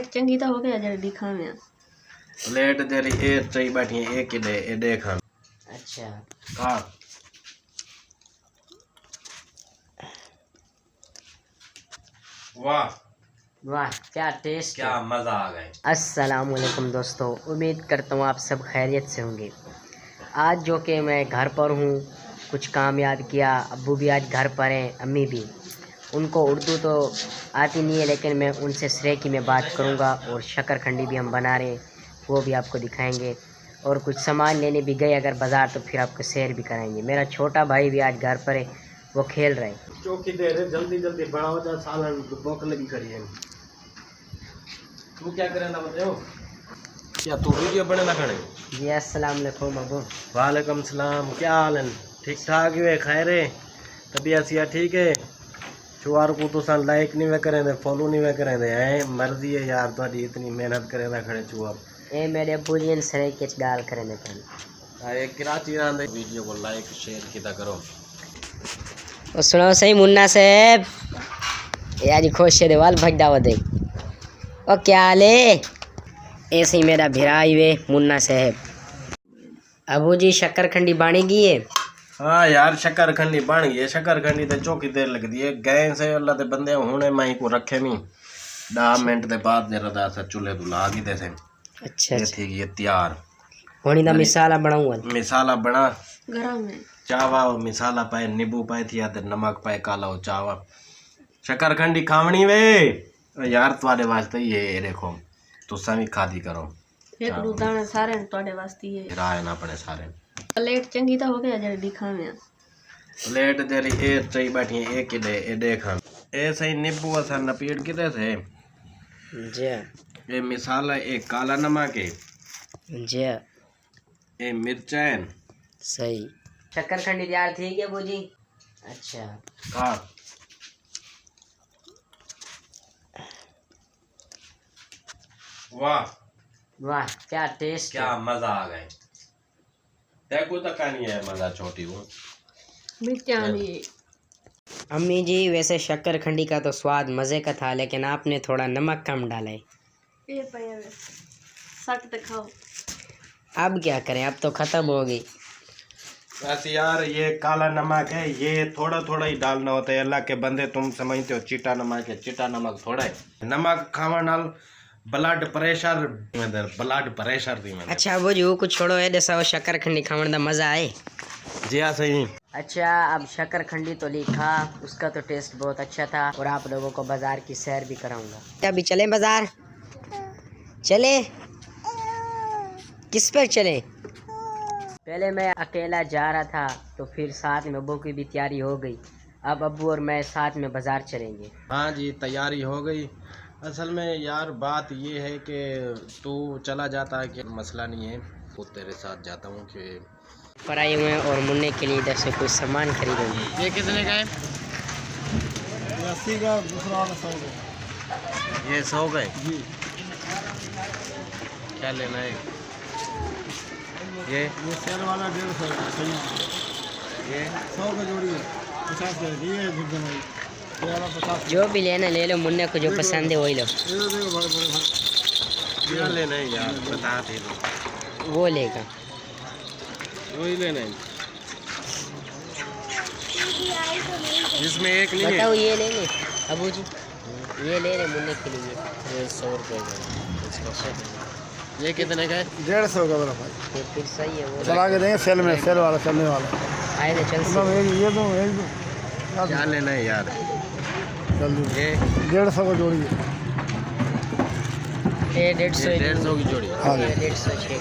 Plate चंगी तो हो गया जल्दी खावे प्लेट तेरी ए चई बैठी है एक ही दे खान। अच्छा हां वाह वाह क्या टेस्ट, क्या मज़ा आ गए। अस्सलाम वालेकुम दोस्तों, उम्मीद करता हूँ आप सब खैरियत से होंगे। आज जो कि मैं घर पर हूँ, कुछ काम याद किया। अब्बू भी आज घर पर हैं, अम्मी भी। उनको उर्दू तो आती नहीं है, लेकिन मैं उनसे सरेकी में बात करूँगा। और शक्करखंडी भी हम बना रहे हैं, वो भी आपको दिखाएंगे। और कुछ सामान लेने भी गए अगर बाज़ार, तो फिर आपको शेयर भी कराएंगे। मेरा छोटा भाई भी आज घर पर है, वो खेल रहे हैं। चौकी दे रहे जल्दी जल्दी बड़ा हो जा, सालन भूख लगी करिए। तू क्या करे ना बताओ, क्या तू वीडियो बने ना खड़े? जी अस्सलाम वालेकुम अबू। वालेकुम सलाम, क्या हाल है? ठीक ठाक है खैर है? तबीयत सिया ठीक है? चुआर को तो सन लाइक नहीं वे करें, फॉलो नहीं वे करें, है मर्जी है यार तुम्हारी, इतनी मेहनत करे ना खड़े चुआर। ए मेरे अब्बू जी सरे के गाल करे ने पहले एक कराची रहा वीडियो को लाइक शेयर किया करो। और सुनो सही मुन्ना साहब, ये आज खुश है देवाल भग दावत दे। और क्या हाल है? ऐसे ही मेरा भिराई वे मुन्ना साहब। अबू जी शक्करखंडी बाणेगी है? हाँ यार शक्करखंडी बन गई है। शक्करखंडी तो चौकी देर लगती है, गए से अल्लाह के बंदे हुने माई को रखे नहीं 10 मिनट के बाद जरा दा चूल्हे तो ला दी थे। अच्छा ये थी ये तैयार होनी दा मिसाला बनाऊंगा। मिसाला बना गरम है चावा और मिसाला पाए, नींबू पाए थी या नमक पाए, काला हो चावा। शक्करखंडी खावनी वे यार तुम्हारे वास्ते ये देखो, तुसा भी खादी करो। एक दो दाना सारे तोड़े वास्ते है राय ना अपने सारे। प्लेट चंगी तो हो गया जल्दी खावे प्लेट तेरी ए चई बैठी है एक ही दे खान। ए सही नींबू असा नपीड़ किते थे जी। ये मिसाला एक काला नमक है जी ये मिर्चान सही। शक्करखंडी तैयार थी क्या अबू जी? अच्छा हाँ वाह वाह क्या टेस्ट, क्या मजा आ गए। देखो तो कहानी है मजा छोटी वो मिर्चा नहीं। अम्मी जी वैसे शक्करखंडी का तो स्वाद मज़े का था, लेकिन आपने थोड़ा नमक कम डाला है। ये पे सख्त खाओ। अब क्या करें, अब तो ख़त्म हो गई। वैसे यार ये काला नमक है, ये थोड़ा थोड़ा ही डालना होता है। अल्लाह के बंदे तुम समझते हो चिट्टा नमक है, चिट्टा नमक थोड़ा है। नमक खावा नाल ब्लड प्रेशर थी मैंने। अच्छा अबू जी वो कुछ छोड़ो है, जैसा वो शक्करखंडी खाने का मज़ा आए। जी हाँ सही। अच्छा अब शक्करखंडी तो लिखा, उसका तो टेस्ट बहुत अच्छा था। और आप लोगों को बाज़ार की सैर भी कराऊंगा। अभी चलें बाज़ार? चले किस पर चले? पहले मैं अकेला जा रहा था, तो फिर साथ में अब्बू की भी तैयारी हो गई। अब अब्बू और मैं साथ में बाज़ार चलेंगे। हाँ जी तैयारी हो गई। असल में यार बात ये है कि तू चला जाता है कि मसला नहीं है, तो तेरे साथ जाता हूँ कि पढ़ाई में और मुन्ने के लिए इधर से कुछ सामान खरीदेंगे। ये कितने का है? 80 का, दूसरा वाला 100 का। ये 100 का है जी। क्या लेना है? ये सेल वाला 150 का सही है। ये 100 का जोड़ी है, 50 का है। ये गुड बनाई ये वाला 50। जो भी लेना ले लो, मुन्ने को जो पसंद है वही लो। ये देखो बड़े बड़े भाई, क्या लेना है यार बता दे दो। वो लेगा वही लेना है जिसमें एक नहीं बताओ। है। ये लेंगे अबू जी, ये ले रहे मुन्ने के लिए। ये 100 रुपये का इसका। ये कितने का है? 150 का बड़ा भाई। फिर सही है वो। चला के देंगे सेल में, सेल वाला चलने वाला। आए तो चल मतलब ये दो क्या लेना है यार? जल्दी। ये 150 का जोड़ी है। ये 150 150 की जोड़ी। हाँ 150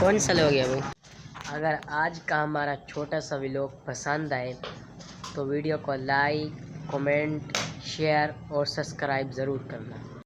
कौन सा लोगे वो? अगर आज का हमारा छोटा सा व्लॉग पसंद आए तो वीडियो को लाइक, कमेंट, शेयर और सब्सक्राइब ज़रूर करना।